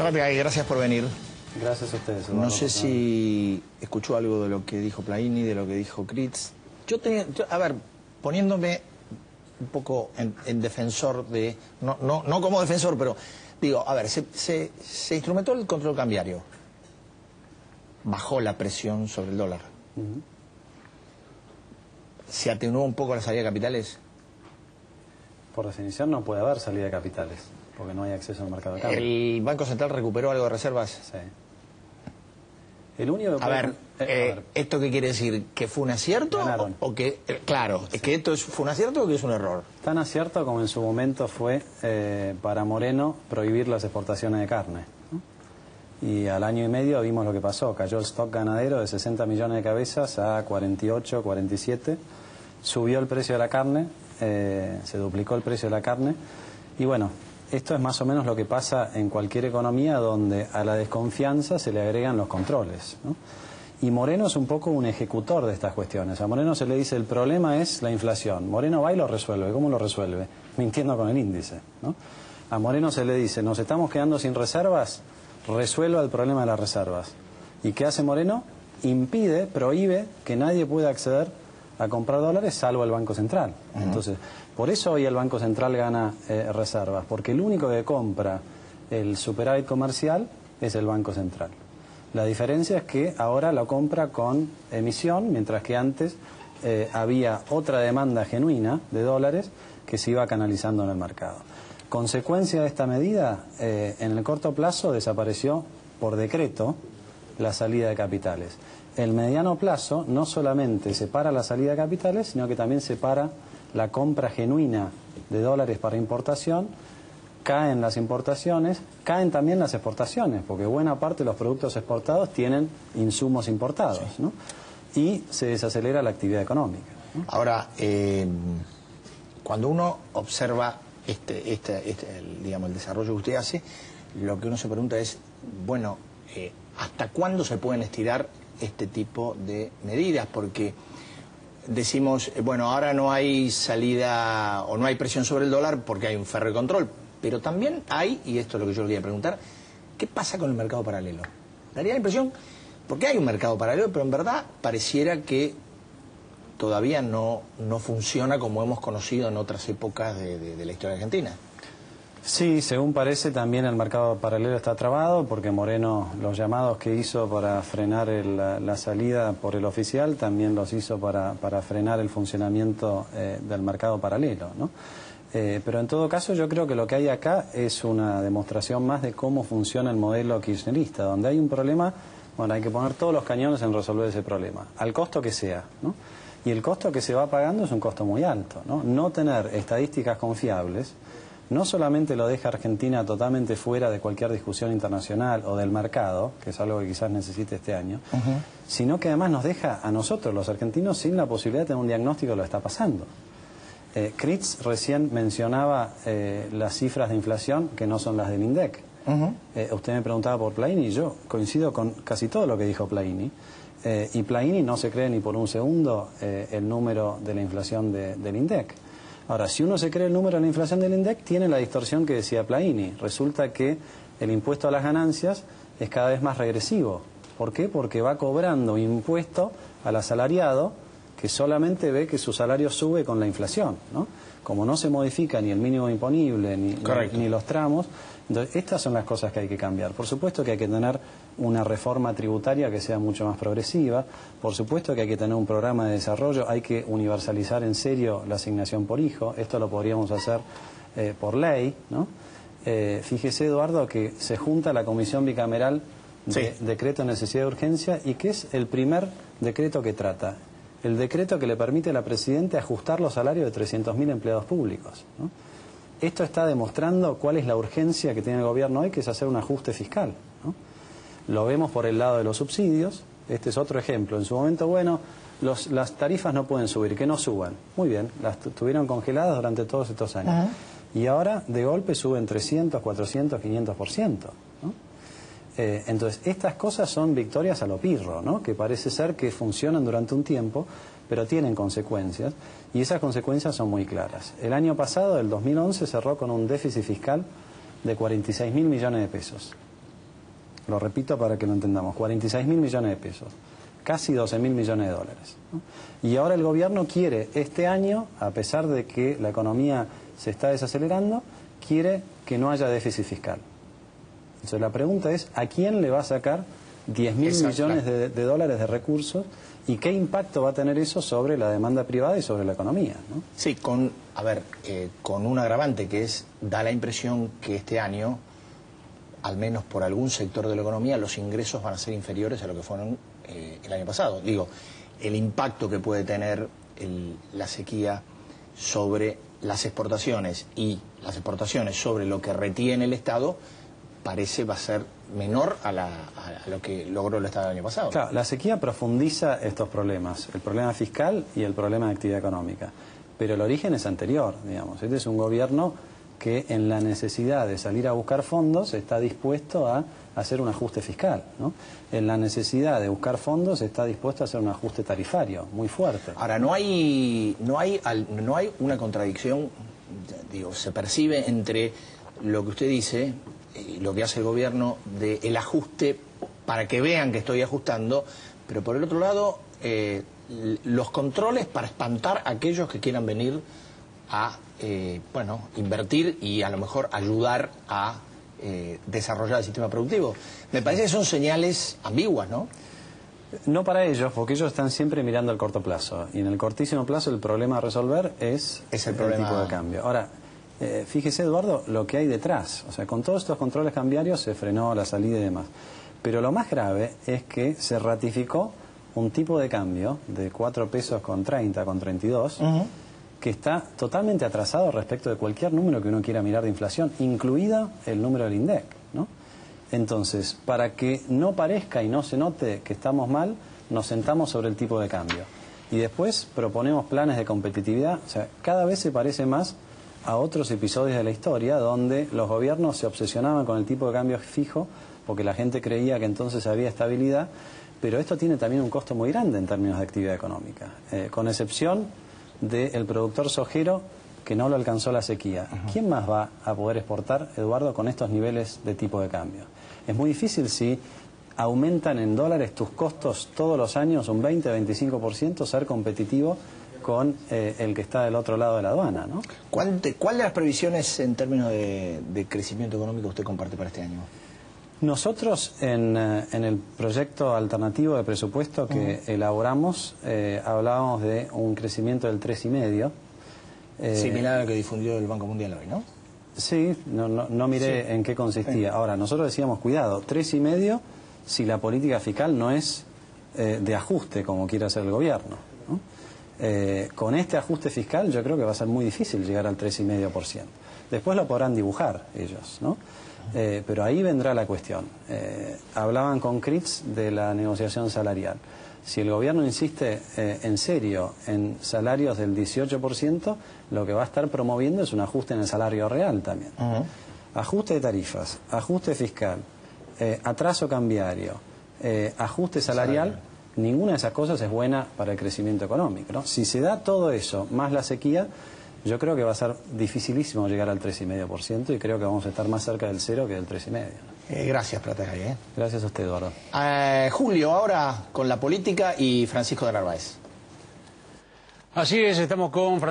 Rapicay, gracias por venir. Gracias a ustedes. No sé si escuchó algo de lo que dijo Plaini, de lo que dijo Critz. A ver, poniéndome un poco en defensor de... No como defensor, pero digo, a ver, se instrumentó el control cambiario. Bajó la presión sobre el dólar. ¿Se atenuó un poco la salida de capitales? Por definición no puede haber salida de capitales, porque no hay acceso al mercado de cambio. ¿El Banco Central recuperó algo de reservas? Sí. El único que A ver, ¿esto qué quiere decir? ¿Que fue un acierto? Ganaron. O que, claro, sí. ¿Es que esto fue un acierto o que es un error? Tan acierto como en su momento fue para Moreno prohibir las exportaciones de carne, ¿no? Y al año y medio vimos lo que pasó. Cayó el stock ganadero de 60 millones de cabezas a 48, 47. Subió el precio de la carne, se duplicó el precio de la carne. Y bueno, esto es más o menos lo que pasa en cualquier economía donde a la desconfianza se le agregan los controles, ¿no? Y Moreno es un poco un ejecutor de estas cuestiones. A Moreno se le dice el problema es la inflación. Moreno va y lo resuelve. ¿Cómo lo resuelve? Mintiendo con el índice, ¿no? A Moreno se le dice nos estamos quedando sin reservas, resuelva el problema de las reservas. ¿Y qué hace Moreno? Impide, prohíbe que nadie pueda acceder a comprar dólares salvo el Banco Central. Entonces, por eso hoy el Banco Central gana reservas, porque el único que compra el superávit comercial es el Banco Central. La diferencia es que ahora lo compra con emisión, mientras que antes había otra demanda genuina de dólares que se iba canalizando en el mercado. Consecuencia de esta medida, en el corto plazo desapareció por decreto la salida de capitales. El mediano plazo no solamente separa la salida de capitales, sino que también separa la compra genuina de dólares para importación. Caen las importaciones, caen también las exportaciones, porque buena parte de los productos exportados tienen insumos importados, ¿no? Y se desacelera la actividad económica, ¿no? Ahora, cuando uno observa digamos, el desarrollo que usted hace, lo que uno se pregunta es, bueno, ¿hasta cuándo se pueden estirar este tipo de medidas? Porque decimos, bueno, ahora no hay salida o no hay presión sobre el dólar porque hay un férreo control, pero también hay, y esto es lo que yo le quería preguntar, ¿qué pasa con el mercado paralelo? Daría la impresión, porque hay un mercado paralelo, pero en verdad pareciera que todavía no funciona como hemos conocido en otras épocas de la historia argentina. Sí, según parece también el mercado paralelo está trabado porque Moreno los llamados que hizo para frenar la salida por el oficial también los hizo para frenar el funcionamiento del mercado paralelo, ¿no? Pero en todo caso yo creo que lo que hay acá es una demostración más de cómo funciona el modelo kirchnerista. Donde hay un problema, bueno, hay que poner todos los cañones en resolver ese problema, al costo que sea, ¿no? Y el costo que se va pagando es un costo muy alto, ¿no? No tener estadísticas confiables no solamente lo deja a Argentina totalmente fuera de cualquier discusión internacional o del mercado, que es algo que quizás necesite este año, sino que además nos deja a nosotros, los argentinos, sin la posibilidad de tener un diagnóstico de lo que está pasando. Critz recién mencionaba las cifras de inflación que no son las del INDEC. Usted me preguntaba por Plaini y yo coincido con casi todo lo que dijo Plaini. Y Plaini no se cree ni por un segundo el número de la inflación del INDEC. Ahora, si uno se cree el número de la inflación del INDEC, tiene la distorsión que decía Plaini. Resulta que el impuesto a las ganancias es cada vez más regresivo. ¿Por qué? Porque va cobrando impuesto al asalariado que solamente ve que su salario sube con la inflación, ¿no? Como no se modifica ni el mínimo imponible ni los tramos, entonces estas son las cosas que hay que cambiar. Por supuesto que hay que tener una reforma tributaria que sea mucho más progresiva, por supuesto que hay que tener un programa de desarrollo, hay que universalizar en serio la asignación por hijo, esto lo podríamos hacer por ley, ¿no? Fíjese, Eduardo, que se junta la Comisión Bicameral de Decreto de Necesidad de Urgencia y que es el primer decreto que trata. El decreto que le permite a la Presidenta ajustar los salarios de 300.000 empleados públicos, ¿no? Esto está demostrando cuál es la urgencia que tiene el gobierno hoy, que es hacer un ajuste fiscal, ¿no? Lo vemos por el lado de los subsidios. Este es otro ejemplo. En su momento, bueno, las tarifas no pueden subir, que no suban. Muy bien, las tuvieron congeladas durante todos estos años. Y ahora, de golpe, suben 300, 400, 500%, ¿no? Entonces, estas cosas son victorias a lo pirro, ¿no? Que parece ser que funcionan durante un tiempo, pero tienen consecuencias, y esas consecuencias son muy claras. El año pasado, el 2011, cerró con un déficit fiscal de 46.000 millones de pesos. Lo repito para que lo entendamos, 46.000 millones de pesos, casi 12.000 millones de dólares, ¿no? Y ahora el gobierno quiere este año, a pesar de que la economía se está desacelerando, quiere que no haya déficit fiscal. Entonces la pregunta es, ¿a quién le va a sacar 10.000 millones de dólares de recursos? ¿Y qué impacto va a tener eso sobre la demanda privada y sobre la economía, ¿no? Sí, con un agravante que es, da la impresión que este año, al menos por algún sector de la economía, los ingresos van a ser inferiores a lo que fueron el año pasado. Digo, el impacto que puede tener la sequía sobre las exportaciones y las exportaciones sobre lo que retiene el Estado parece va a ser menor a lo que logró el Estado el año pasado. Claro, la sequía profundiza estos problemas, el problema fiscal y el problema de actividad económica. Pero el origen es anterior, digamos. Este es un gobierno que en la necesidad de salir a buscar fondos está dispuesto a hacer un ajuste fiscal, ¿no? En la necesidad de buscar fondos está dispuesto a hacer un ajuste tarifario muy fuerte. Ahora, no hay una contradicción, digo, se percibe entre lo que usted dice y lo que hace el gobierno del ajuste para que vean que estoy ajustando, pero por el otro lado los controles para espantar a aquellos que quieran venir a invertir y a lo mejor ayudar a desarrollar el sistema productivo. Me parece que son señales ambiguas, ¿no? No para ellos, porque ellos están siempre mirando al corto plazo. Y en el cortísimo plazo el problema a resolver es el tipo de cambio. Ahora, fíjese, Eduardo, lo que hay detrás. O sea, con todos estos controles cambiarios se frenó la salida y demás. Pero lo más grave es que se ratificó un tipo de cambio de 4 pesos con 30, con 32, que está totalmente atrasado respecto de cualquier número que uno quiera mirar de inflación, incluido el número del INDEC, ¿no? Entonces, para que no parezca y no se note que estamos mal, nos sentamos sobre el tipo de cambio. Y después proponemos planes de competitividad. O sea, cada vez se parece más a otros episodios de la historia donde los gobiernos se obsesionaban con el tipo de cambio fijo porque la gente creía que entonces había estabilidad, pero esto tiene también un costo muy grande en términos de actividad económica, con excepción del productor sojero que no lo alcanzó la sequía. ¿Quién más va a poder exportar, Eduardo, con estos niveles de tipo de cambio? Es muy difícil si aumentan en dólares tus costos todos los años un 20-25%, ser competitivo con el que está del otro lado de la aduana, ¿no? ¿Cuál de las previsiones en términos de crecimiento económico usted comparte para este año? Nosotros en el proyecto alternativo de presupuesto que elaboramos hablábamos de un crecimiento del 3,5%. Similar al que difundió el Banco Mundial hoy, ¿no? Sí, no miré en qué consistía. Ahora, nosotros decíamos, cuidado, 3,5% si la política fiscal no es de ajuste como quiere hacer el gobierno, ¿no? Con este ajuste fiscal yo creo que va a ser muy difícil llegar al 3,5%. Después lo podrán dibujar ellos, ¿no? Pero ahí vendrá la cuestión. Hablaban con Critz de la negociación salarial. Si el gobierno insiste en serio en salarios del 18%, lo que va a estar promoviendo es un ajuste en el salario real también. Ajuste de tarifas, ajuste fiscal, atraso cambiario, ajuste salarial. Ninguna de esas cosas es buena para el crecimiento económico, ¿no? Si se da todo eso, más la sequía, yo creo que va a ser dificilísimo llegar al 3,5% y creo que vamos a estar más cerca del 0 que del 3,5%. Gracias, Pratagay. Gracias a usted, Eduardo. Julio, ahora con la política y Francisco de Narváez. Así es, estamos con